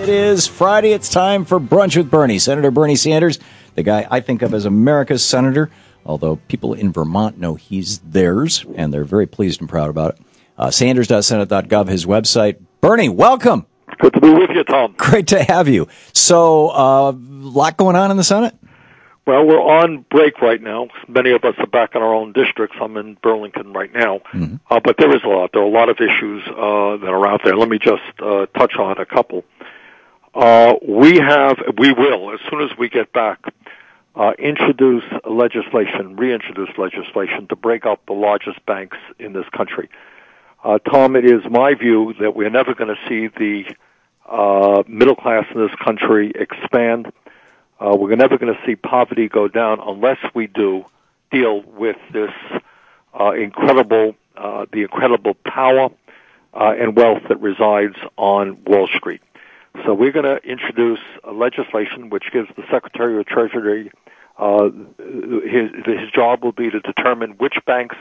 It is Friday. It's time for Brunch with Bernie. Senator Bernie Sanders, the guy I think of as America's senator, although people in Vermont know he's theirs, and they're very pleased and proud about it. Sanders.senate.gov, his website. Bernie, welcome. Good to be with you, Tom. Great to have you. So, a lot going on in the Senate? Well, we're on break right now. Many of us are back in our own districts. I'm in Burlington right now. Mm-hmm. But there is a lot. There are a lot of issues that are out there. Let me just touch on a couple. We will, as soon as we get back, reintroduce legislation to break up the largest banks in this country. Tom, it is my view that we're never going to see the middle class in this country expand. We're never going to see poverty go down unless we do deal with this incredible power and wealth that resides on Wall Street. So we're going to introduce legislation which gives the Secretary of Treasury his job will be to determine which banks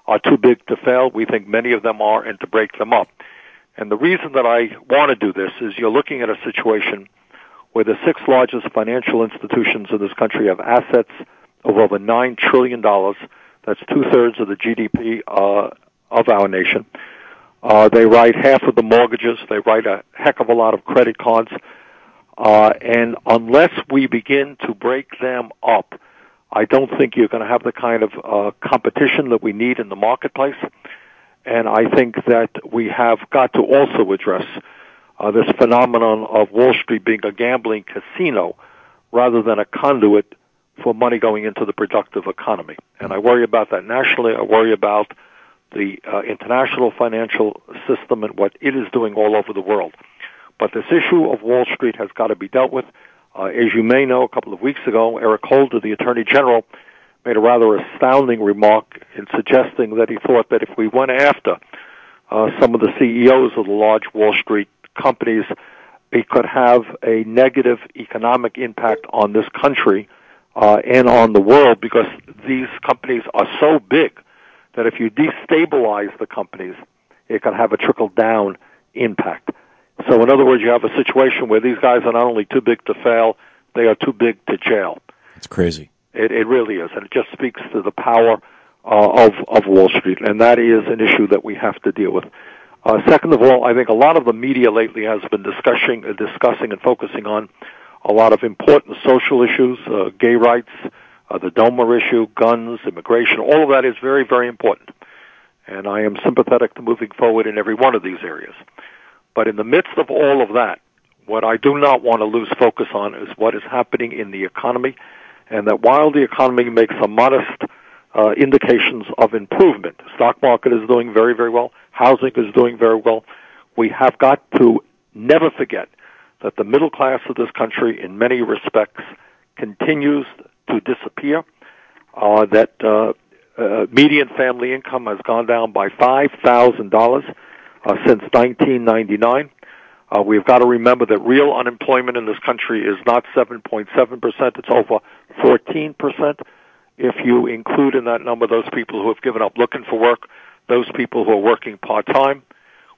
are too big to fail. We think many of them are, and to break them up. And the reason that I want to do this is you're looking at a situation where the six largest financial institutions in this country have assets of over $9 trillion. That's two-thirds of the GDP of our nation. They write half of the mortgages. They write a heck of a lot of credit cards. And unless we begin to break them up, I don't think you're going to have the kind of competition that we need in the marketplace. And I think that we have got to also address this phenomenon of Wall Street being a gambling casino rather than a conduit for money going into the productive economy. And I worry about that nationally. I worry about the international financial system and what it is doing all over the world. But this issue of Wall Street has got to be dealt with. As you may know, a couple of weeks ago, Eric Holder, the Attorney General, made a rather astounding remark in suggesting that he thought that if we went after some of the CEOs of the large Wall Street companies, it could have a negative economic impact on this country and on the world, because these companies are so big that if you destabilize the companies, it can have a trickle-down impact. So in other words, you have a situation where these guys are not only too big to fail, they are too big to jail. It's crazy. It really is, and it just speaks to the power of Wall Street, and that is an issue that we have to deal with. Second of all, I think a lot of the media lately has been discussing and focusing on a lot of important social issues, gay rights, the DOMA issue, guns, immigration. All of that is very, very important, and I am sympathetic to moving forward in every one of these areas. But in the midst of all of that, what I do not want to lose focus on is what is happening in the economy, and that while the economy makes some modest indications of improvement, the stock market is doing very, very well, housing is doing very well, we have got to never forget that the middle class of this country, in many respects, continues to disappear, that median family income has gone down by $5,000 since 1999. We've got to remember that real unemployment in this country is not 7.7%, it's over 14%. If you include in that number those people who have given up looking for work, those people who are working part-time,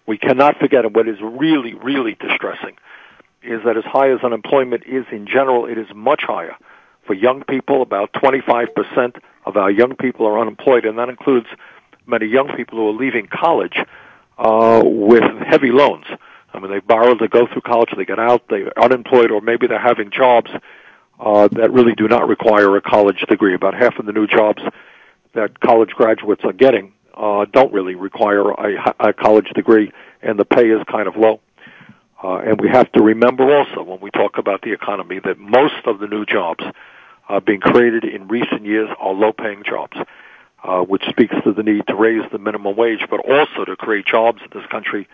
we cannot forget, and what is really, really distressing is that as high as unemployment is in general, it is much higher for young people. About 25% of our young people are unemployed, and that includes many young people who are leaving college with heavy loans. I mean, they borrowed to go through college, they get out, they're unemployed, or maybe they're having jobs that really do not require a college degree. About half of the new jobs that college graduates are getting don't really require a college degree, and the pay is kind of low. And we have to remember also, when we talk about the economy, that most of the new jobs being created in recent years are low-paying jobs, which speaks to the need to raise the minimum wage, but also to create jobs in this country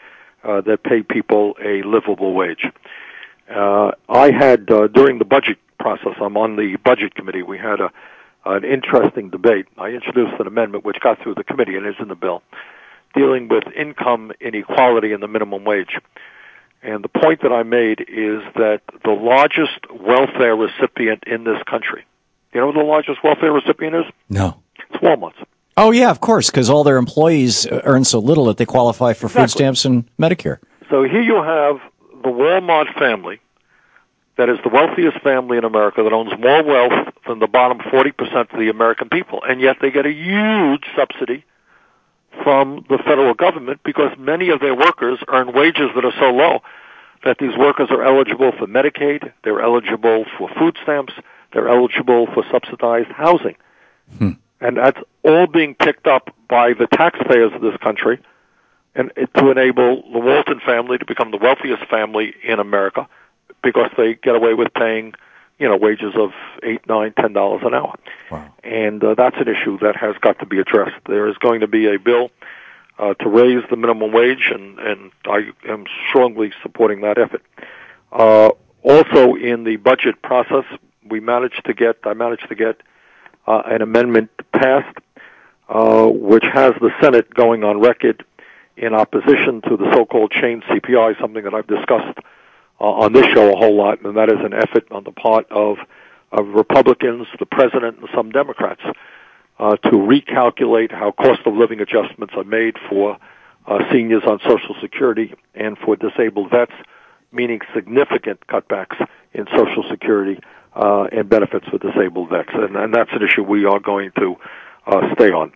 that pay people a livable wage. I had, during the budget process, I'm on the budget committee, we had an interesting debate. I introduced an amendment which got through the committee and is in the bill, dealing with income inequality and the minimum wage. And the point that I made is that the largest welfare recipient in this country, you know what the largest welfare recipient is? No. It's Walmart. Oh, yeah, of course, because all their employees earn so little that they qualify for food stamps and Medicare. So here you have the Walmart family, that is the wealthiest family in America, that owns more wealth than the bottom 40% of the American people, and yet they get a huge subsidy from the federal government because many of their workers earn wages that are so low that these workers are eligible for Medicaid, they're eligible for food stamps, they're eligible for subsidized housing. And that's all being picked up by the taxpayers of this country and to enable the Walton family to become the wealthiest family in America because they get away with paying, wages of $8, $9, $10 an hour. Wow. And that's an issue that has got to be addressed. There is going to be a bill to raise the minimum wage, and I am strongly supporting that effort. Also, in the budget process, I managed to get an amendment passed, which has the Senate going on record in opposition to the so-called chain CPI, something that I've discussed on this show a whole lot, and that is an effort on the part of Republicans, the President, and some Democrats to recalculate how cost of living adjustments are made for seniors on Social Security and for disabled vets, meaning significant cutbacks in Social Security and benefits for disabled vets. And that's an issue we are going to stay on.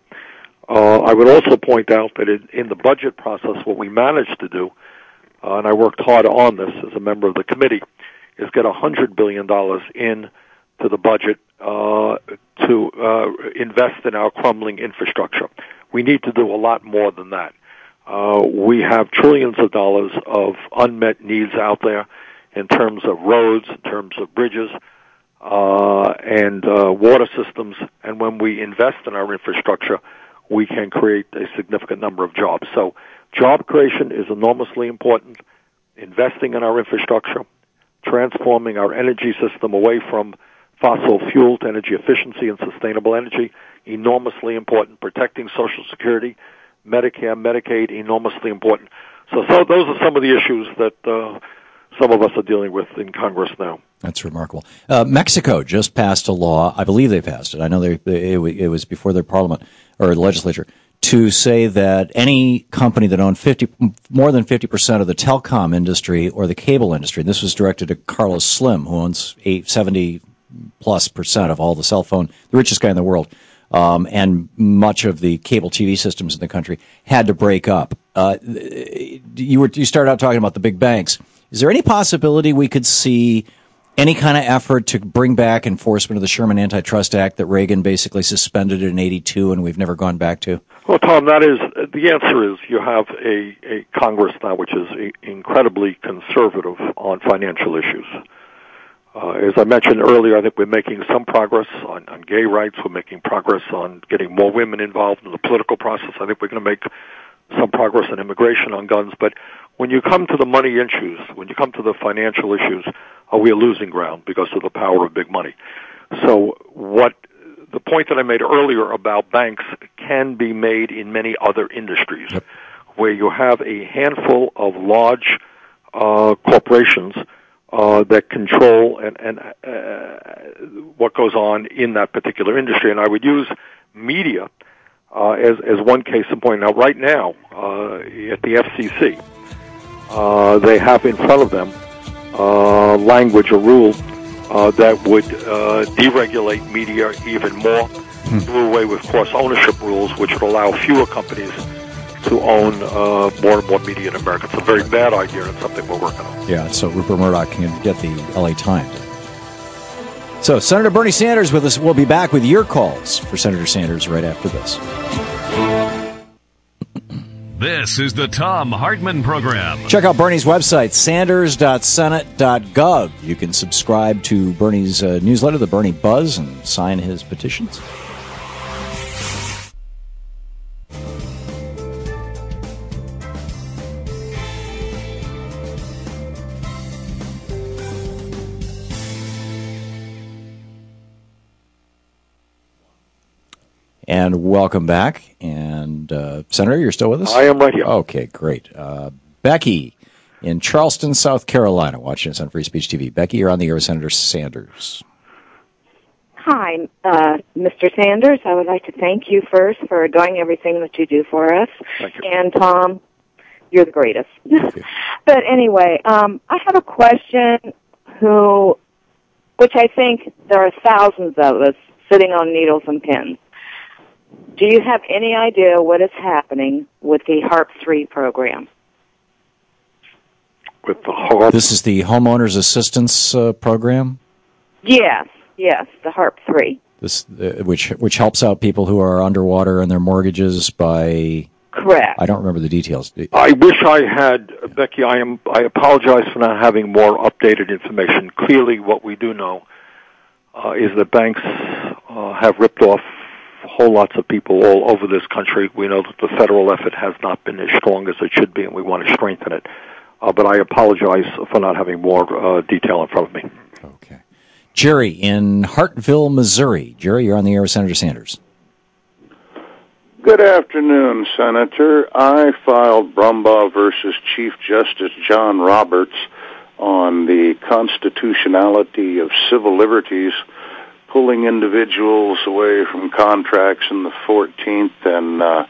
I would also point out that in the budget process, what we managed to do, and I worked hard on this as a member of the committee, is get $100 billion into the budget to invest in our crumbling infrastructure. We need to do a lot more than that. We have trillions of dollars of unmet needs out there in terms of roads, in terms of bridges, and water systems. And when we invest in our infrastructure, we can create a significant number of jobs. So job creation is enormously important. Investing in our infrastructure, transforming our energy system away from fossil fuel to energy efficiency and sustainable energy, enormously important. Protecting Social Security, Medicare, Medicaid, enormously important. So those are some of the issues that some of us are dealing with in Congress now. That's remarkable. Mexico just passed a law. I believe they passed it. I know it was before their parliament or legislature, to say that any company that owned more than 50% of the telecom industry or the cable industry, and this was directed to Carlos Slim, who owns 70+% of all the cell phone, the richest guy in the world, and much of the cable TV systems in the country, had to break up. You started out talking about the big banks. Is there any possibility we could see any kind of effort to bring back enforcement of the Sherman Antitrust Act that Reagan basically suspended in '82 and we've never gone back to? Well, Tom, the answer is you have a Congress now which is incredibly conservative on financial issues. As I mentioned earlier, I think we're making some progress on gay rights. We're making progress on getting more women involved in the political process. I think we're going to make some progress on immigration, on guns. But when you come to the money issues, when you come to the financial issues, we are losing ground because of the power of big money. So the point that I made earlier about banks can be made in many other industries, yep, where you have a handful of large corporations that control and what goes on in that particular industry. And I would use media as one case in point. Now, right now, at the FCC, they have in front of them language or rule that would deregulate media even more, do away with cross-ownership rules, which would allow fewer companies to own more and more media in America. It's a very bad idea, and it's something we're working on. Yeah, so Rupert Murdoch can get the L.A. Times. So Senator Bernie Sanders with us. We'll be back with your calls for Senator Sanders right after this. This is the Thom Hartmann Program. Check out Bernie's website, sanders.senate.gov. You can subscribe to Bernie's newsletter, The Bernie Buzz, and sign his petitions. And welcome back. And Senator, you're still with us? I am right here. Okay, great. Becky in Charleston, South Carolina, watching us on Free Speech TV. Becky, you're on the air with Senator Sanders. Hi, Mr. Sanders. I would like to thank you first for doing everything that you do for us. Thank you. And Tom, You're the greatest. But anyway, I have a question which I think there are thousands of us sitting on needles and pins. Do you have any idea what is happening with the HARP 3 program? With the HARP? This is the Homeowners Assistance Program? Yes, the HARP 3. This, which helps out people who are underwater in their mortgages by... Correct. I don't remember the details. I wish I had, Becky. I apologize for not having more updated information. Clearly, what we do know is that banks have ripped off whole lots of people all over this country. We know that the federal effort has not been as strong as it should be, and we want to strengthen it. But I apologize for not having more detail in front of me. Okay. Jerry in Hartville, Missouri. Jerry, you're on the air with Senator Sanders. Good afternoon, Senator. I filed Brumbaugh versus Chief Justice John Roberts on the constitutionality of civil liberties, pulling individuals away from contracts in the 14th, and I'd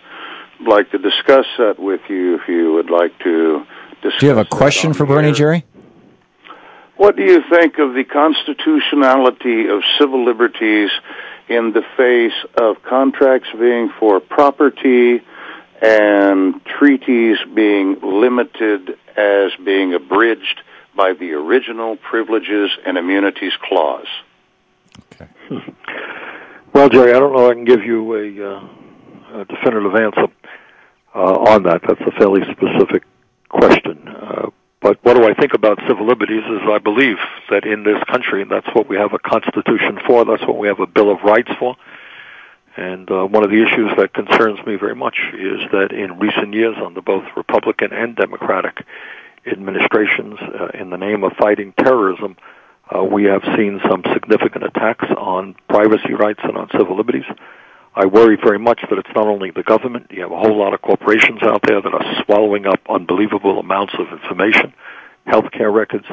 like to discuss that with you if you would like to discuss. Do you have a question for Bernie, Jerry? What do you think of the constitutionality of civil liberties in the face of contracts being for property and treaties being limited as being abridged by the original Privileges and Immunities Clause? Okay. Well, Jerry, I don't know if I can give you a definitive answer on that. That's a fairly specific question. But what do I think about civil liberties is I believe that in this country, and that's what we have a Constitution for, that's what we have a Bill of Rights for. And one of the issues that concerns me very much is that in recent years, under both Republican and Democratic administrations, in the name of fighting terrorism, we have seen some significant attacks on privacy rights and on civil liberties. I worry very much that it's not only the government. You have a whole lot of corporations out there that are swallowing up unbelievable amounts of information, healthcare records,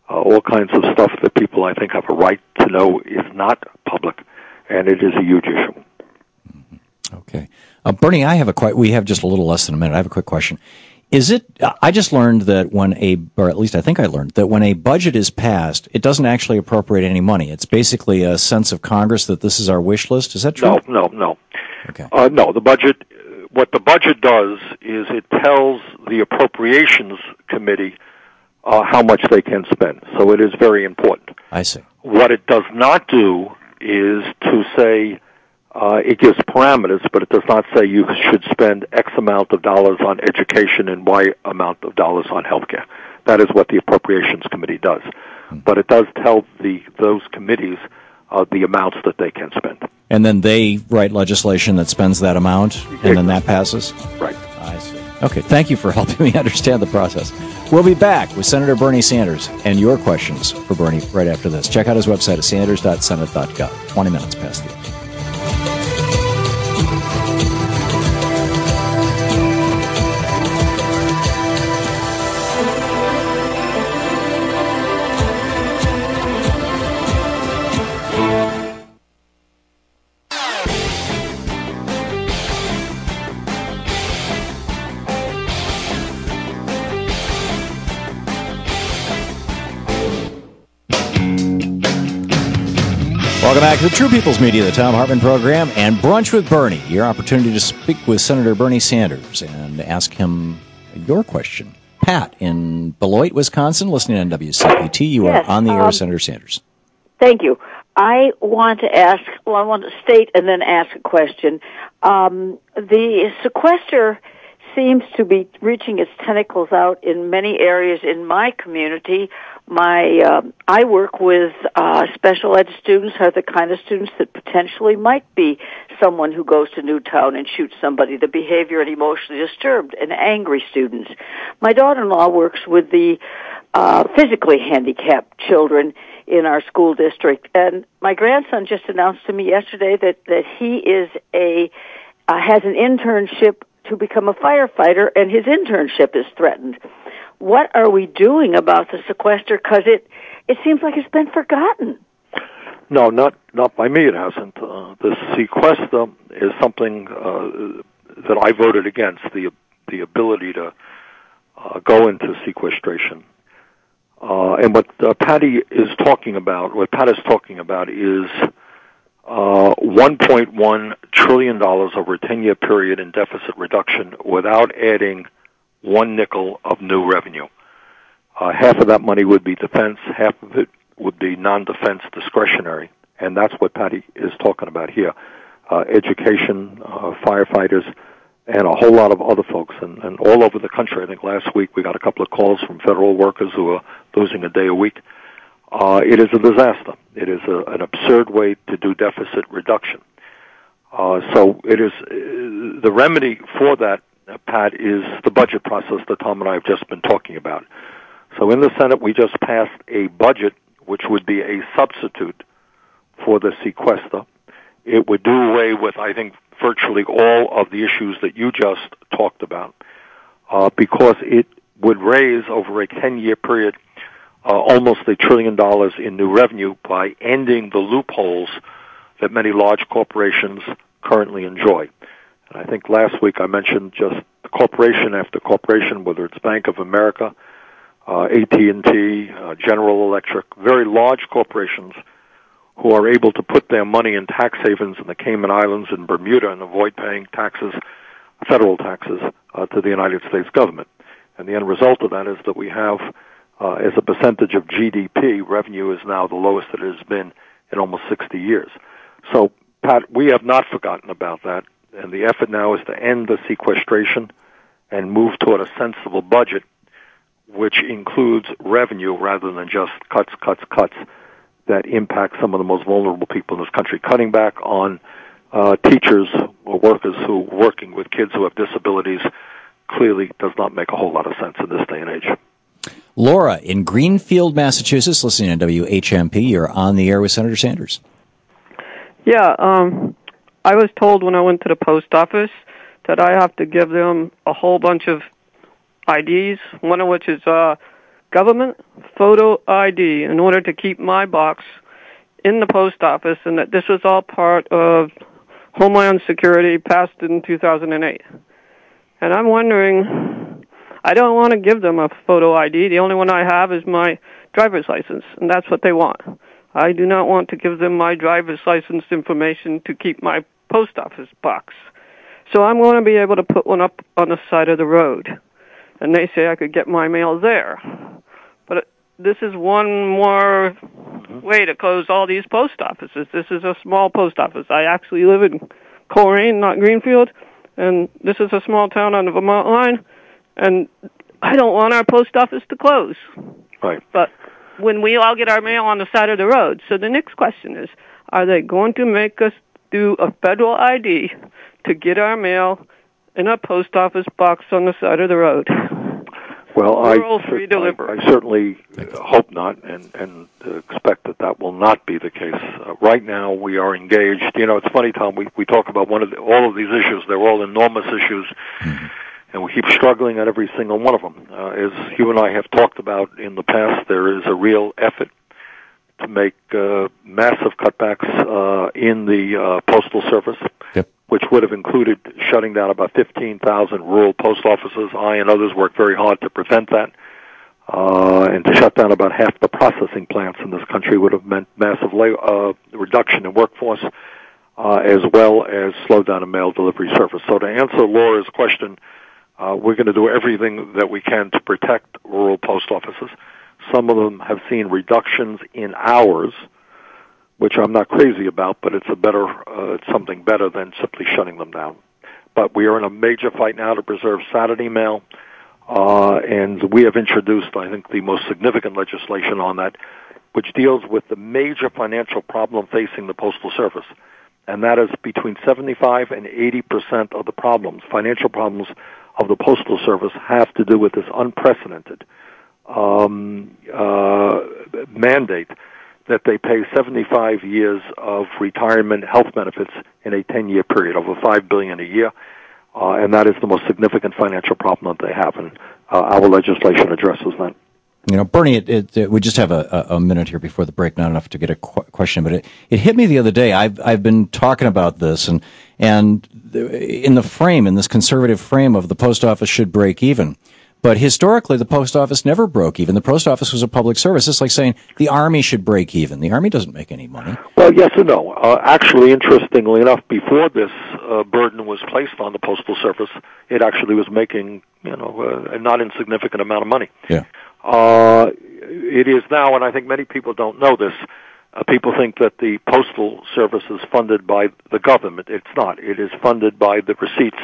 all kinds of stuff that people, I think, have a right to know is not public, and it is a huge issue. Okay. Bernie, we have just a little less than a minute. I have a quick question. I just learned that or at least I think I learned, that when a budget is passed, it doesn't actually appropriate any money. It's basically a sense of Congress that this is our wish list. Is that true? No. Okay. No, what the budget does is it tells the Appropriations Committee how much they can spend. So it is very important. I see. What it does not do is to say, it gives parameters, but it does not say you should spend X amount of dollars on education and Y amount of dollars on healthcare. That is what the Appropriations Committee does. But it does tell those committees the amounts that they can spend. And then they write legislation that spends that amount, and then that passes? Right. I see. Okay, thank you for helping me understand the process. We'll be back with Senator Bernie Sanders and your questions for Bernie right after this. Check out his website at sanders.senate.gov. 20 minutes past the hour. Welcome back to the True People's Media, the Thom Hartmann Program, and Brunch with Bernie, your opportunity to speak with Senator Bernie Sanders and ask him your question. Pat in Beloit, Wisconsin, listening on WCPT. You are on the air, Senator Sanders. Thank you. I want to state and then ask a question. The sequester seems to be reaching its tentacles out in many areas in my community. I work with special ed students, are the kind of students that potentially might be someone who goes to Newtown and shoots somebody, the behavior and emotionally disturbed and angry students. My daughter-in-law works with the physically handicapped children in our school district, and my grandson just announced to me yesterday that he is has an internship to become a firefighter, and his internship is threatened. What are we doing about the sequester? Because it seems like it's been forgotten. No, not by me. It hasn't. The sequester is something that I voted against. The ability to go into sequestration. And what Pat is talking about is $1.1 trillion over a 10-year period in deficit reduction without adding one nickel of new revenue. Half of that money would be defense, half of it would be non-defense discretionary, and that's what Patty is talking about here. Education, firefighters, and a whole lot of other folks, and all over the country. I think last week we got a couple of calls from federal workers who are losing a day a week. It is a disaster. It is an absurd way to do deficit reduction. So it is the remedy for that, Pat, is the budget process that Tom and I have just been talking about. So in the Senate, we just passed a budget which would be a substitute for the sequester. It would do away with, I think, virtually all of the issues that you just talked about, because it would raise over a 10-year period almost $1 trillion in new revenue by ending the loopholes that many large corporations currently enjoy. And I think last week I mentioned just corporation after corporation, whether it's Bank of America, AT&T, General Electric, very large corporations who are able to put their money in tax havens in the Cayman Islands and Bermuda and avoid paying taxes, federal taxes, to the United States government. And the end result of that is that we have, as a percentage of GDP, revenue is now the lowest it has been in almost 60 years. So, Pat, we have not forgotten about that, and the effort now is to end the sequestration and move toward a sensible budget which includes revenue rather than just cuts that impact some of the most vulnerable people in this country. Cutting back on teachers or workers who are working with kids who have disabilities clearly does not make a whole lot of sense in this day and age. Laura in Greenfield, Massachusetts, listening to WHMP. You're on the air with Senator Sanders. Yeah, I was told when I went to the post office that I have to give them a whole bunch of IDs, one of which is government photo ID, in order to keep my box in the post office, and that this was all part of Homeland Security passed in 2008. And I'm wondering, I don't want to give them a photo ID. The only one I have is my driver's license, and that's what they want. I do not want to give them my driver's license information to keep my post office box. So I'm going to be able to put one up on the side of the road. And they say I could get my mail there. But this is one more way to close all these post offices. This is a small post office. I actually live in Coleraine, not Greenfield, and this is a small town on the Vermont line, and I don't want our post office to close. Right. But when we all get our mail on the side of the road. So the next question is, are they going to make us do a federal ID to get our mail in a post office box on the side of the road? Well, free delivery. I certainly hope not, and expect that will not be the case. Right now, we are engaged. You know, it's funny, Tom. We talk about all of these issues. They're all enormous issues, and we keep struggling at every single one of them. As you and I have talked about in the past, there is a real effort to make massive cutbacks in the Postal Service. Yep. Which would have included shutting down about 15,000 rural post offices. I and others worked very hard to prevent that. And to shut down about half the processing plants in this country would have meant massive reduction in workforce, as well as slow down a mail delivery service. So to answer Laura's question, we're going to do everything that we can to protect rural post offices. Some of them have seen reductions in hours, which I'm not crazy about, but it's it's something better than simply shutting them down. But we are in a major fight now to preserve Saturday mail, and we have introduced, I think, the most significant legislation on that, which deals with the major financial problem facing the Postal Service, and that is between 75 and 80% of the financial problems of the Postal Service have to do with this unprecedented mandate that they pay 75 years of retirement health benefits in a 10-year period, over $5 billion a year, and that is the most significant financial problem that they have, and our legislation addresses that. You know, Bernie, we just have a minute here before the break, not enough to get a question, but it hit me the other day. I've been talking about this, and in this conservative frame of the post office should break even. But historically, the post office never broke even. The post office was a public service. It's like saying the Army should break even. The Army doesn't make any money. Well, yes and no. Actually, interestingly enough, before this burden was placed on the Postal Service, it actually was making, a not insignificant amount of money. Yeah. It is now, and I think many people don't know this, people think that the Postal Service is funded by the government. It's not. It is funded by the receipts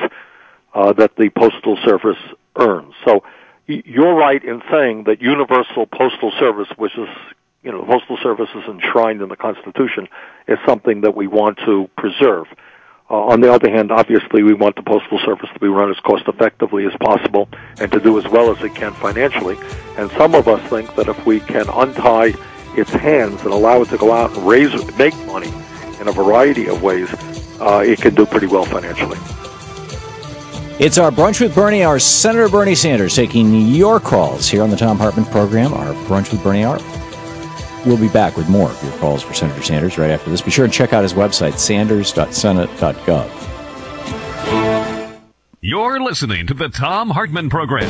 that the Postal Service earns. So you're right in saying that universal postal service, which is, the Postal Service is enshrined in the Constitution, is something that we want to preserve. On the other hand, obviously, we want the Postal Service to be run as cost-effectively as possible and to do as well as it can financially. And some of us think that if we can untie its hands and allow it to go out and make money in a variety of ways, it can do pretty well financially. It's our Brunch with Bernie, our Senator Bernie Sanders, taking your calls here on the Thom Hartmann Program, our Brunch with Bernie hour. We'll be back with more of your calls for Senator Sanders right after this. Be sure and check out his website, sanders.senate.gov. You're listening to the Thom Hartmann Program.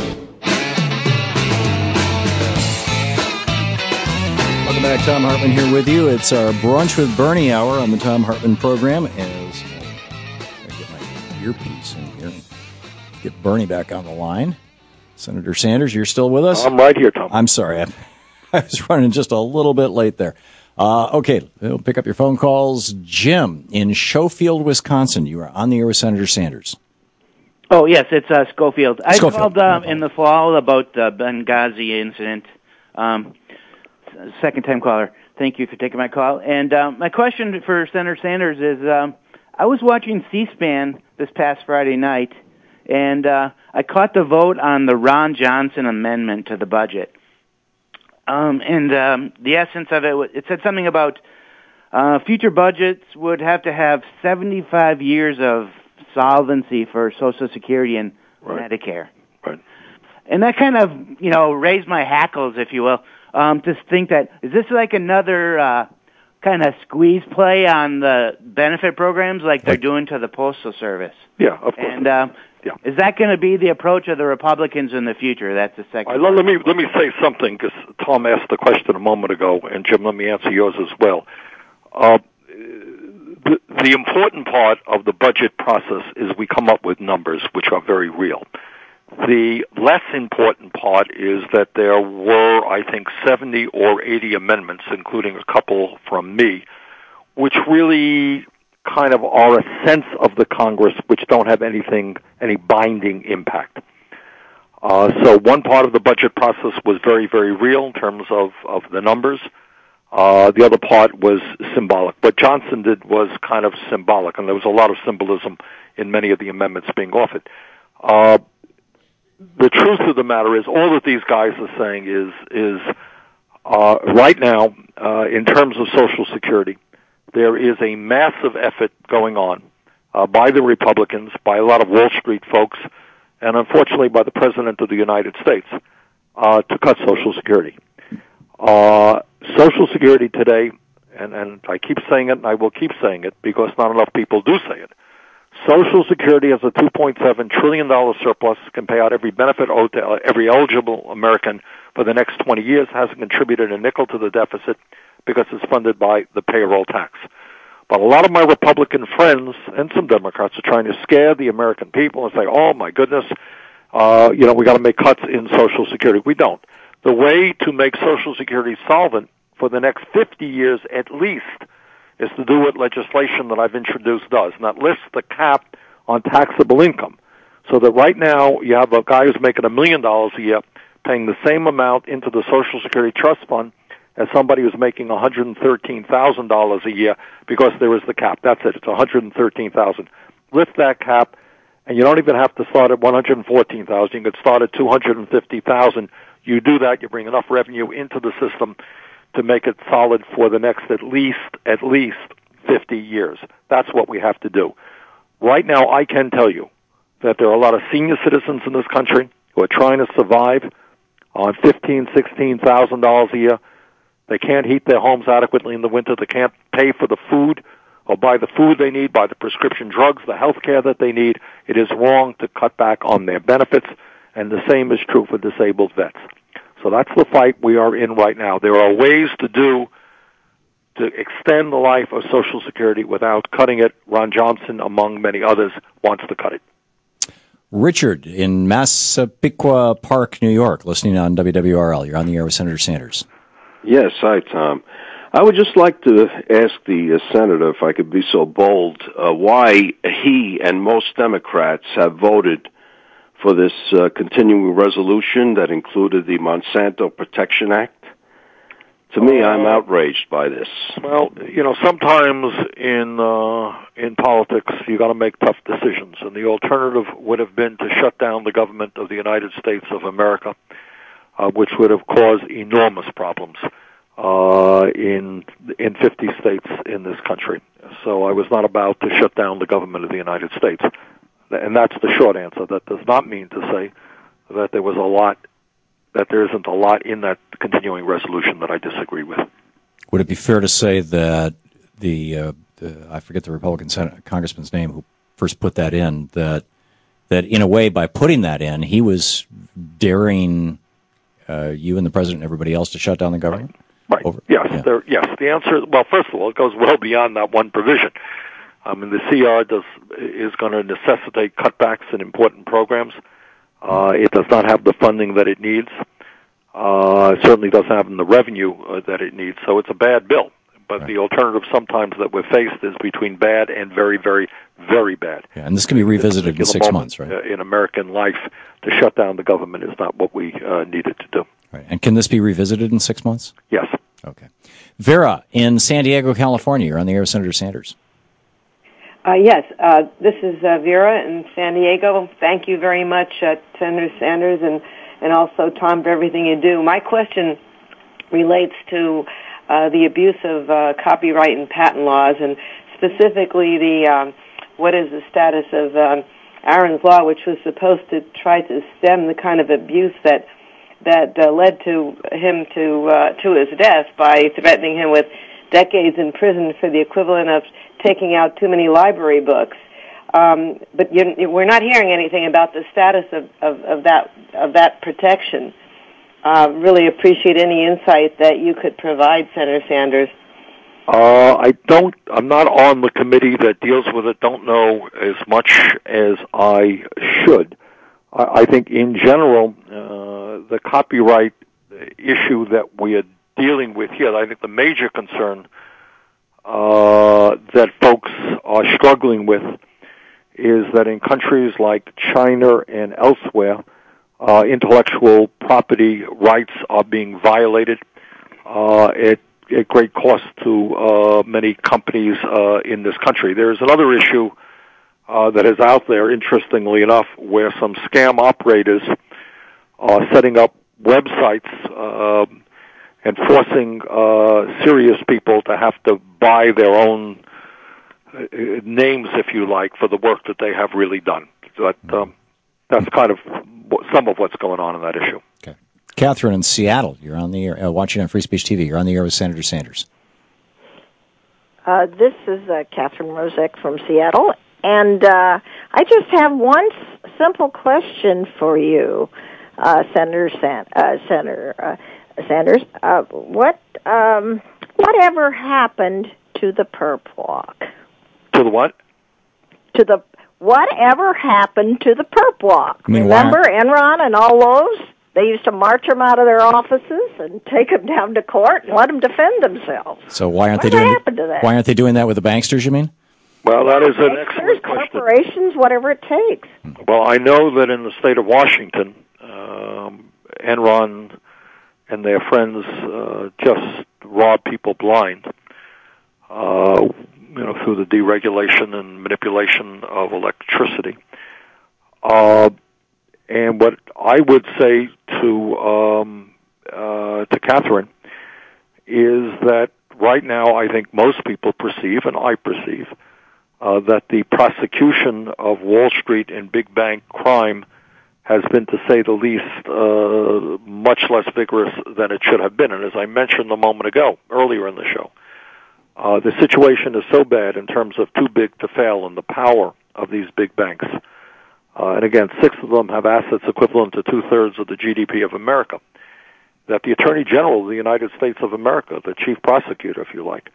Welcome back. Thom Hartmann here with you. It's our Brunch with Bernie hour on the Thom Hartmann Program. As I get my earpiece in here and get Bernie back on the line. Senator Sanders, you're still with us? I'm right here, Tom. I'm sorry. I was running just a little bit late there. Okay, we'll pick up your phone calls. Jim in Schofield, Wisconsin. You are on the air with Senator Sanders. Oh, yes, it's Schofield. I Schofield. called in the fall about the Benghazi incident. Second time caller. Thank you for taking my call. And my question for Senator Sanders is, I was watching C-SPAN this past Friday night, and I caught the vote on the Ron Johnson amendment to the budget. The essence of it said something about future budgets would have to have 75 years of solvency for Social Security and Medicare. Right. And that kind of, raised my hackles, if you will, to think that, is this like another kind of squeeze play on the benefit programs like they're doing to the Postal Service? Yeah, of course. And is that going to be the approach of the Republicans in the future? That's the second. Let me say something, because Tom asked the question a moment ago, and Jim, let me answer yours as well. The important part of the budget process is we come up with numbers which are very real. The less important part is that there were, I think, 70 or 80 amendments, including a couple from me, which really kind of are a sense of the Congress which don't have any binding impact. So one part of the budget process was very, very real in terms of the numbers. The other part was symbolic. What Johnson did was kind of symbolic, and there was a lot of symbolism in many of the amendments being offered. The truth of the matter is, all that these guys are saying is right now, in terms of Social Security, there is a massive effort going on by the Republicans, by a lot of Wall Street folks, and unfortunately by the President of the United States to cut Social Security. Social Security today, and I keep saying it, and I will keep saying it because not enough people do say it, Social Security has a $2.7 trillion surplus, can pay out every benefit owed to every eligible American for the next 20 years, hasn't contributed a nickel to the deficit because it's funded by the payroll tax. But a lot of my Republican friends and some Democrats are trying to scare the American people and say, oh, my goodness, we got to make cuts in Social Security. We don't. The way to make Social Security solvent for the next 50 years at least is to do what legislation that I've introduced does, and that lists the cap on taxable income. So that right now you have a guy who's making $1 million a year paying the same amount into the Social Security Trust Fund as somebody who's making $113,000 a year because there is the cap. That's it. It's $113,000. Lift that cap, and you don't even have to start at $114,000. You could start at $250,000. You do that, you bring enough revenue into the system to make it solid for the next at least 50 years. That's what we have to do. Right now, I can tell you that there are a lot of senior citizens in this country who are trying to survive on $15,000, $16,000 a year. They can't heat their homes adequately in the winter. They can't pay for the food or buy the food they need, buy the prescription drugs, the health care that they need. It is wrong to cut back on their benefits, and the same is true for disabled vets. So that's the fight we are in right now. There are ways to extend the life of Social Security without cutting it. Ron Johnson, among many others, wants to cut it. Richard in Massapequa Park, New York, listening on WWRL. You're on the air with Senator Sanders. Yes, hi, Tom. I would just like to ask the senator, if I could be so bold, why he and most Democrats have voted for this continuing resolution that included the Monsanto Protection Act. To me, I'm outraged by this. Well, sometimes in politics, you got to make tough decisions, and the alternative would have been to shut down the government of the United States of America, which would have caused enormous problems in 50 states in this country. So I was not about to shut down the government of the United States, and that's the short answer. That does not mean to say that there isn't a lot in that continuing resolution that I disagree with. Would it be fair to say that I forget the Republican congressman's name who first put that in, that in a way by putting that in, he was daring you and the president and everybody else to shut down the government? Right. Yes. Yeah. Yes. The answer. Well, first of all, it goes well beyond that one provision. The CR is going to necessitate cutbacks in important programs. It does not have the funding that it needs. It certainly doesn't have the revenue that it needs. So it's a bad bill. But the alternative sometimes that we're faced is between bad and very, very, very bad. Yeah, and this can be revisited in 6 months, right? In American life, to shut down the government is not what we needed to do. Right. And can this be revisited in 6 months? Yes. Okay. Vera in San Diego, California. You're on the air with Senator Sanders. Yes, this is Vera in San Diego. Thank you very much, Senator Sanders, and also Tom, for everything you do. My question relates to the abuse of copyright and patent laws, and specifically what is the status of Aaron's Law, which was supposed to try to stem the kind of abuse that led to him to his death by threatening him with decades in prison for the equivalent of taking out too many library books. But we're not hearing anything about the status of that protection. Really appreciate any insight that you could provide, Senator Sanders. I'm not on the committee that deals with it. Don't know as much as I should. I think in general, the copyright issue that we are dealing with here, I think the major concern that folks are struggling with is that in countries like China and elsewhere, intellectual property rights are being violated at great cost to many companies in this country. There's another issue that is out there, interestingly enough, where some scam operators are setting up websites and forcing serious people to have to buy their own names, if you like, for the work that they have really done. So that's kind of some of what's going on in that issue. Okay. Catherine in Seattle, you're on the air, watching on Free Speech TV. You're on the air with Senator Sanders. This is Catherine Rozek from Seattle, and I just have one simple question for you, Senator Sanders. Whatever happened to the perp walk? To the what? Whatever happened to the perp walk? I mean, remember Enron and all those? They used to march them out of their offices and take them down to court and let them defend themselves. So why aren't they doing that with the banksters, you mean? Well, that is an excellent question. Corporations, whatever it takes. Well, I know that in the state of Washington, Enron and their friends just rob people blind, through the deregulation and manipulation of electricity. And what I would say to Catherine is that right now I think most people perceive, and I perceive, that the prosecution of Wall Street and big bank crime has been, to say the least, much less vigorous than it should have been. And as I mentioned a moment ago, earlier in the show, the situation is so bad in terms of too big to fail and the power of these big banks and again, 6 of them have assets equivalent to 2/3 of the GDP of America, that the Attorney General of the United States of America, the chief prosecutor, if you like,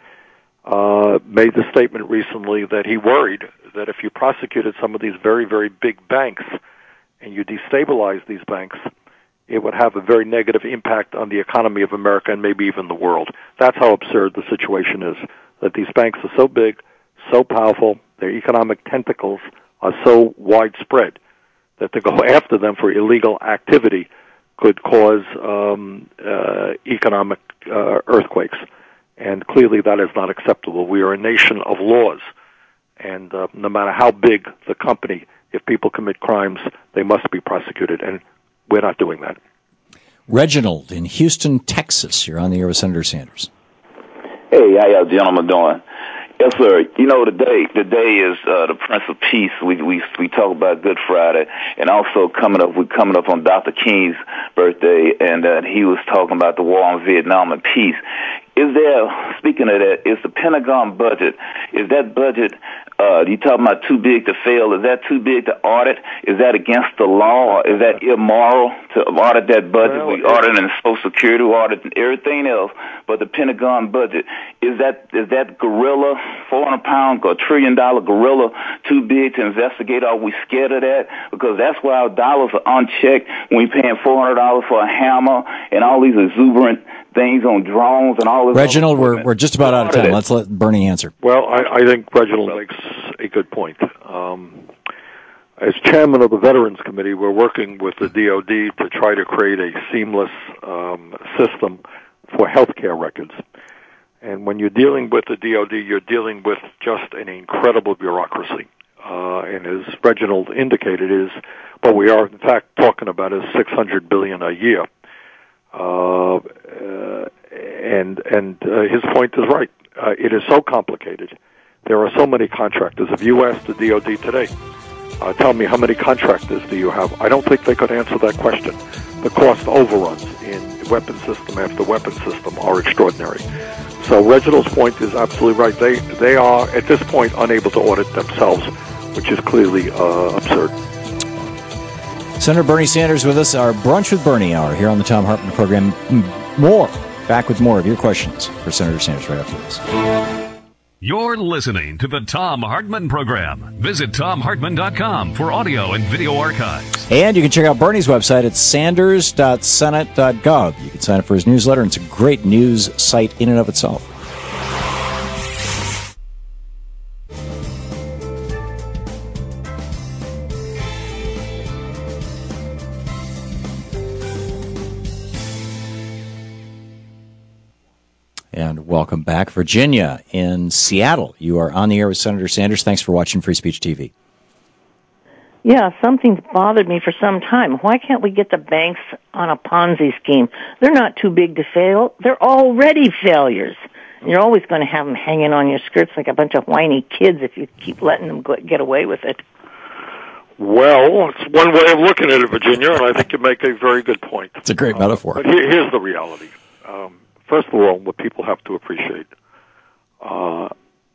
made the statement recently that he worried that if you prosecuted some of these very, very big banks and you destabilize these banks, it would have a very negative impact on the economy of America and maybe even the world. That's how absurd the situation is, that these banks are so big, so powerful, their economic tentacles are so widespread that to go after them for illegal activity could cause economic earthquakes. And clearly that is not acceptable. We are a nation of laws, and no matter how big the company, if people commit crimes, they must be prosecuted, and we're not doing that. Reginald in Houston, Texas. You're on the air with Senator Sanders. Hey, how y'all gentlemen doing? Yes, sir. You know, today is the Prince of Peace. We talk about Good Friday, and also we're coming up on Dr. King's birthday, and he was talking about the war in Vietnam and peace. Speaking of that, is the Pentagon budget, is that budget, you talking about too big to fail, is that too big to audit? Is that against the law? Or is that immoral to audit that budget? Well, we audit in Social Security, we audit in everything else, but the Pentagon budget, is that gorilla, 400-pound, $1 trillion gorilla, too big to investigate? Are we scared of that? Because that's why our dollars are unchecked when we're paying $400 for a hammer and all these exuberant things on drones and all this. Reginald, we're just about out of time. Let's let Bernie answer. Well, I think Reginald makes a good point. As chairman of the Veterans Committee, we're working with the DOD to try to create a seamless system for healthcare records. And when you're dealing with the DOD, you're dealing with just an incredible bureaucracy. And as Reginald indicated, what we are in fact talking about is $600 billion a year. And his point is right. It is so complicated. There are so many contractors. If you ask the DOD today, tell me how many contractors do you have? I don't think they could answer that question. The cost overruns in weapon system after weapon system are extraordinary. So Reginald's point is absolutely right. They are, at this point, unable to audit themselves, which is clearly absurd. Senator Bernie Sanders with us, our Brunch with Bernie hour here on the Thom Hartmann Program. Back with more of your questions for Senator Sanders right after this. You're listening to the Thom Hartmann Program. Visit ThomHartmann.com for audio and video archives. And you can check out Bernie's website at sanders.senate.gov. You can sign up for his newsletter, and it's a great news site in and of itself. And welcome back. Virginia in Seattle. You are on the air with Senator Sanders. Thanks for watching Free Speech TV. Yeah, something's bothered me for some time. Why can't we get the banks on a Ponzi scheme? They're not too big to fail. They're already failures. You're always going to have them hanging on your skirts like a bunch of whiny kids if you keep letting them get away with it. Well, it's one way of looking at it, Virginia, and I think you make a very good point. It's a great metaphor. But here's the reality. First of all, what people have to appreciate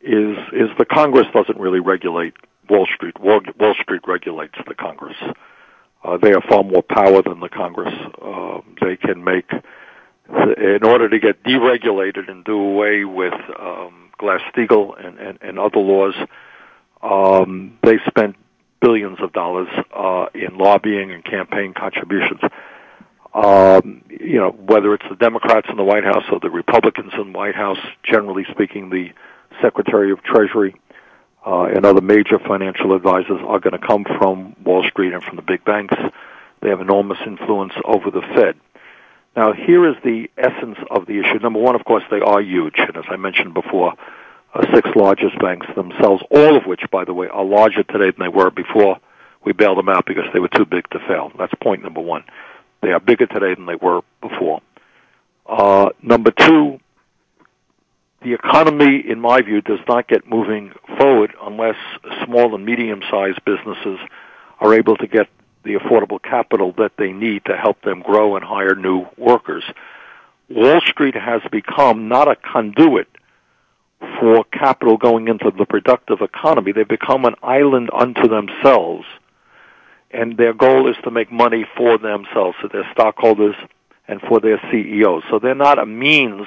is the Congress doesn't really regulate Wall Street. Wall Street regulates the Congress. They have far more power than the Congress. They can make, in order to get deregulated and do away with Glass-Steagall and other laws, they spent billions of dollars in lobbying and campaign contributions. Whether it's the Democrats in the White House or the Republicans in the White House, generally speaking, the Secretary of Treasury and other major financial advisors are going to come from Wall Street and from the big banks. They have enormous influence over the Fed. Now, here is the essence of the issue. Number one, of course, they are huge. And as I mentioned before, 6 largest banks themselves, all of which, by the way, are larger today than they were before we bailed them out because they were too big to fail. That's point number one. They are bigger today than they were before. Number two, the economy, in my view, does not get moving forward unless small and medium-sized businesses are able to get the affordable capital that they need to help them grow and hire new workers. Wall Street has become not a conduit for capital going into the productive economy. They've become an island unto themselves. and their goal is to make money for themselves, for their stockholders and for their CEOs. So they're not a means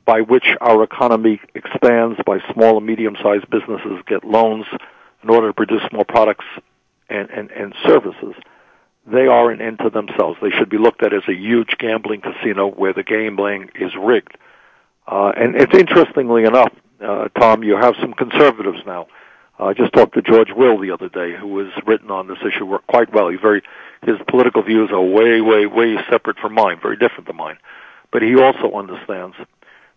by which our economy expands, by small and medium-sized businesses get loans in order to produce more products and services. They are an end to themselves. They should be looked at as a huge gambling casino where the gambling is rigged. And it's interestingly enough, Tom, you have some conservatives now. I just talked to George Will the other day, who has written on this issue quite well. His political views are way, way, way separate from mine, very different than mine. But he also understands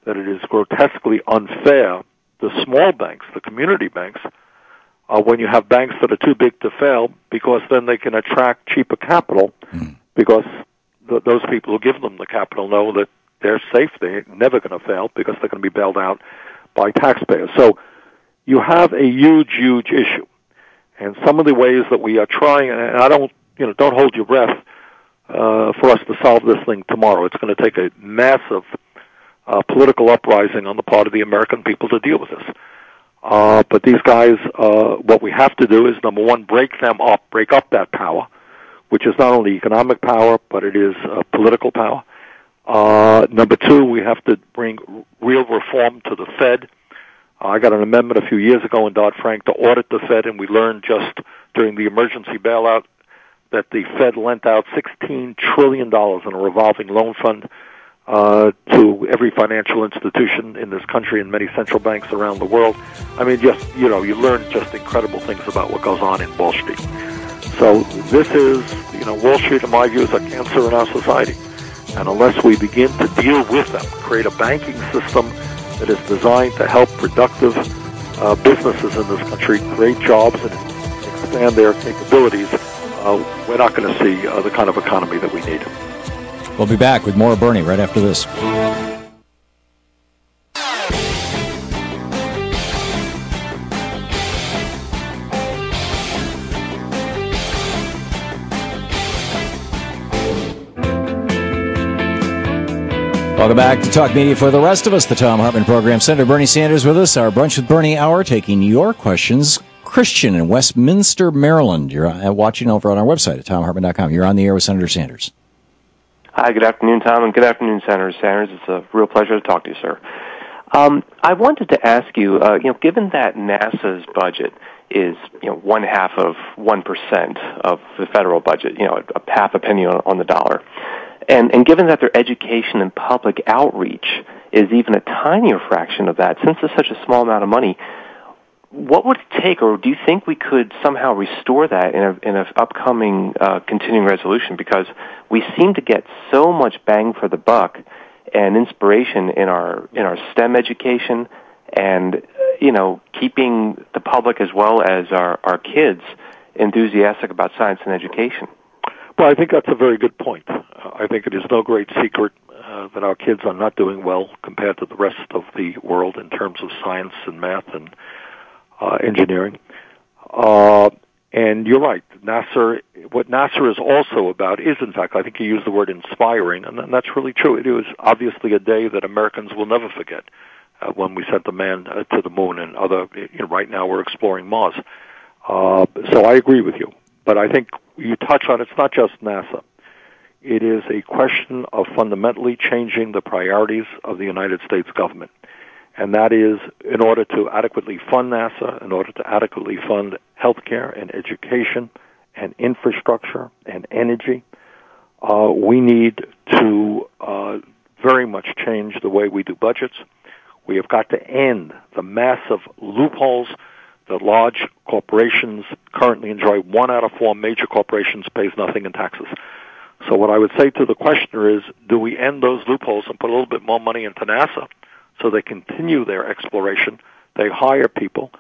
that it is grotesquely unfair to small banks, the community banks, when you have banks that are too big to fail, because then they can attract cheaper capital, because those people who give them the capital know that they're safe, they're never going to fail, because they're going to be bailed out by taxpayers. So you have a huge, huge issue. And some of the ways that we are trying, and I don't hold your breath for us to solve this thing tomorrow. It's going to take a massive political uprising on the part of the American people to deal with this. But these guys, what we have to do is, number one, break up that power, which is not only economic power, but it is political power. Number two, we have to bring real reform to the Fed. I got an amendment a few years ago in Dodd-Frank to audit the Fed, and we learned just during the emergency bailout that the Fed lent out $16 trillion in a revolving loan fund to every financial institution in this country and many central banks around the world. I mean, you learn just incredible things about what goes on in Wall Street. So this is, Wall Street, in my view, is a cancer in our society. And unless we begin to deal with them, create a banking system that is designed to help productive businesses in this country create jobs and expand their capabilities, we're not going to see the kind of economy that we need. We'll be back with more of Bernie right after this. Welcome back to Talk Media for the rest of us, the Thom Hartmann Program. Senator Bernie Sanders with us, our Brunch with Bernie hour, taking your questions. Christian in Westminster, Maryland. You're watching over on our website at thomhartmann.com. You're on the air with Senator Sanders. Hi, good afternoon, Tom, and good afternoon, Senator Sanders. It's a real pleasure to talk to you, sir. I wanted to ask you, given that NASA's budget is, 0.5% of the federal budget, a half a penny on the dollar, and given that their education and public outreach is even a tinier fraction of that, since it's such a small amount of money, what would it take, or do you think we could somehow restore that in an upcoming continuing resolution? Because we seem to get so much bang for the buck and inspiration in our STEM education, and keeping the public as well as our kids enthusiastic about science and education. Well, I think that's a very good point. I think it is no great secret that our kids are not doing well compared to the rest of the world in terms of science and math and engineering. And you're right. What NASA is also about is, in fact, I think you used the word inspiring, and that's really true. It was obviously a day that Americans will never forget when we sent the man to the moon and other, right now we're exploring Mars. So I agree with you. But I think you touch on it's not just NASA. It is a question of fundamentally changing the priorities of the United States government. And that is, in order to adequately fund NASA, in order to adequately fund healthcare and education and infrastructure and energy, we need to very much change the way we do budgets. We have got to end the massive loopholes that large corporations currently enjoy. 1 out of 4 major corporations pays nothing in taxes. So what I would say to the questioner is, do we end those loopholes and put a little bit more money into NASA so they continue their exploration, they hire people,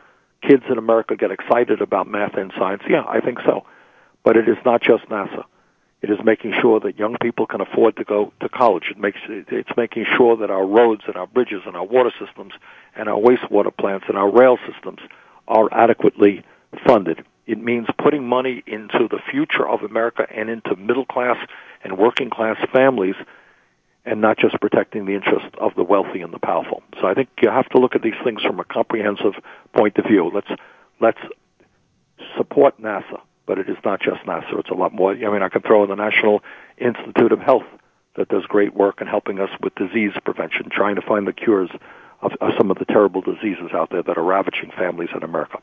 kids in America get excited about math and science? Yeah, I think so. But it is not just NASA. It is making sure that young people can afford to go to college. It's making sure that our roads and our bridges and our water systems and our wastewater plants and our rail systems are adequately funded. It means putting money into the future of America and into middle-class and working-class families, and not just protecting the interests of the wealthy and the powerful. So I think you have to look at these things from a comprehensive point of view. Let's support NASA. but it is not just NASA. It's a lot more. I mean, I could throw in the National Institute of Health that does great work in helping us with disease prevention, trying to find the cures of some of the terrible diseases out there that are ravaging families in America.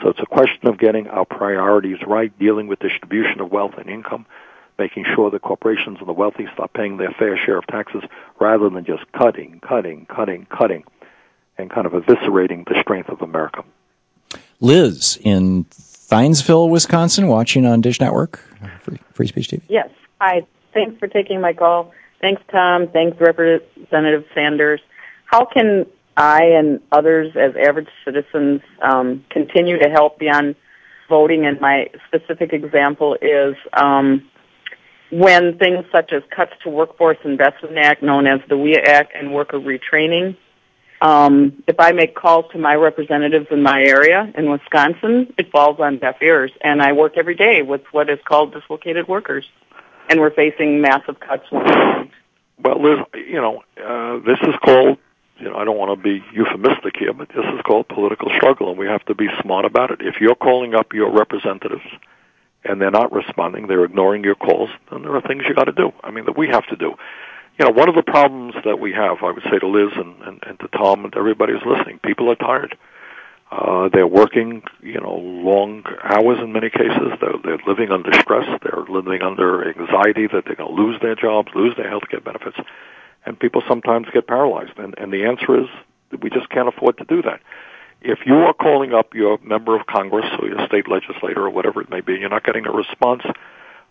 So it's a question of getting our priorities right, dealing with distribution of wealth and income, making sure that corporations and the wealthy stop paying their fair share of taxes rather than just cutting, and kind of eviscerating the strength of America. Liz in Thiensville, Wisconsin, watching on Dish Network, Free Speech TV. Yes. Hi. Thanks for taking my call. Thanks, Tom. Thanks, Representative Sanders. How can I and others as average citizens continue to help beyond voting? And my specific example is when things such as cuts to Workforce Investment Act, known as the WIA Act, and worker retraining, if I make calls to my representatives in my area in Wisconsin, it falls on deaf ears. And I work every day with what is called dislocated workers. And we're facing massive cuts. Well, Liz, this is called, I don't want to be euphemistic here, but this is called political struggle, and we have to be smart about it. If you're calling up your representatives and they're not responding, they're ignoring your calls, then there are things you got to do. I mean, that we have to do. One of the problems that we have, I would say to Liz and to Tom and to everybody who's listening, people are tired. They're working, long hours in many cases. They're living under stress. They're living under anxiety that they're going to lose their jobs, lose their health care benefits. And people sometimes get paralyzed. And the answer is that we just can't afford to do that. If you are calling up your member of Congress or your state legislator or whatever it may be, and you're not getting a response,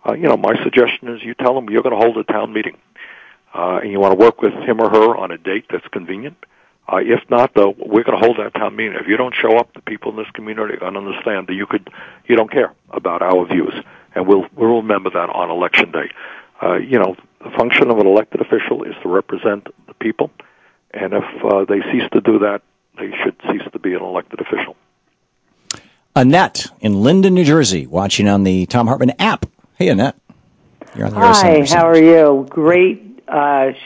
my suggestion is you tell them you're going to hold a town meeting. And you want to work with him or her on a date that's convenient. If not, though, we're going to hold that town meeting. If you don't show up, the people in this community are going to understand that you don't care about our views, and we'll remember that on Election Day. The function of an elected official is to represent the people, and if they cease to do that, they should cease to be an elected official. Annette in Linden, New Jersey, watching on the Thom Hartmann app. Hey, Annette. You're on the Hi, how are you? Great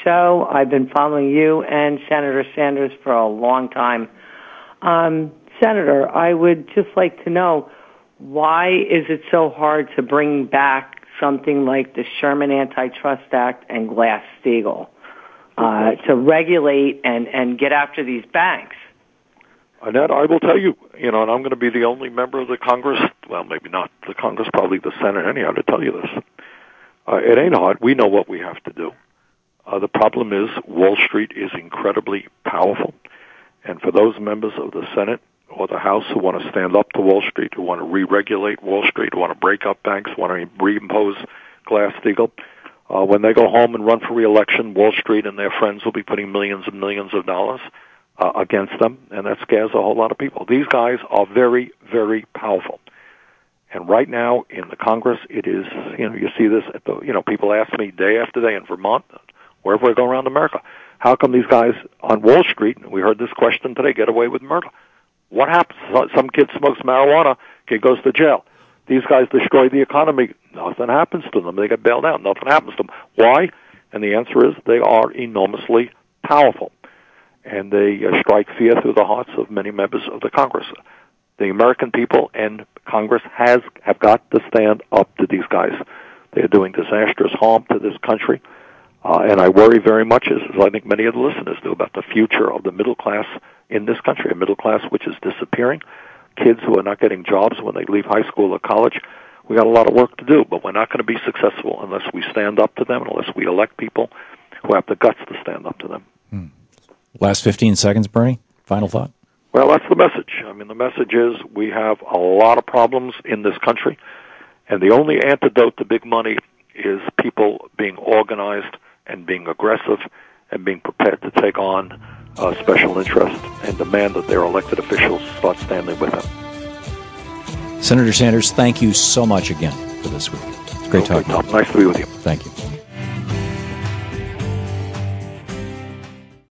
show. I've been following you and Senator Sanders for a long time. Senator, I would just like to know, why is it so hard to bring back something like the Sherman Antitrust Act and Glass-Steagall to regulate and get after these banks? Annette, I will tell you, and I'm going to be the only member of the Congress, well, maybe not the Congress, probably the Senate anyhow, to tell you this. It ain't hard. We know what we have to do. The problem is Wall Street is incredibly powerful, and for those members of the Senate or the House who want to stand up to Wall Street, who want to re-regulate Wall Street, who want to break up banks, who want to reimpose Glass-Steagall, when they go home and run for re-election, Wall Street and their friends will be putting millions and millions of dollars against them, and that scares a whole lot of people. These guys are very, very powerful. And right now in the Congress, it is, you see this at the, people ask me day after day in Vermont, wherever I go around America, how come these guys on Wall Street, and we heard this question today, get away with murder? What happens? Some kid smokes marijuana, kid goes to jail. These guys destroy the economy. Nothing happens to them. They get bailed out. Nothing happens to them. Why? And the answer is they are enormously powerful. And they strike fear through the hearts of many members of the Congress. The American people and Congress have got to stand up to these guys. They are doing disastrous harm to this country. And I worry very much, as I think many of the listeners do, about the future of the middle class in this country, a middle class which is disappearing, kids who are not getting jobs when they leave high school or college. We got a lot of work to do, but we're not going to be successful unless we stand up to them, unless we elect people who have the guts to stand up to them. Last 15 seconds, Bernie. Final thought. Well, that's the message. I mean, the message is we have a lot of problems in this country, and the only antidote to big money is people being organized and being aggressive and being prepared to take on special interest and demand that their elected officials start standing with them. Senator Sanders, thank you so much again for this week. It's great talking to you. Nice to be with you. Thank you.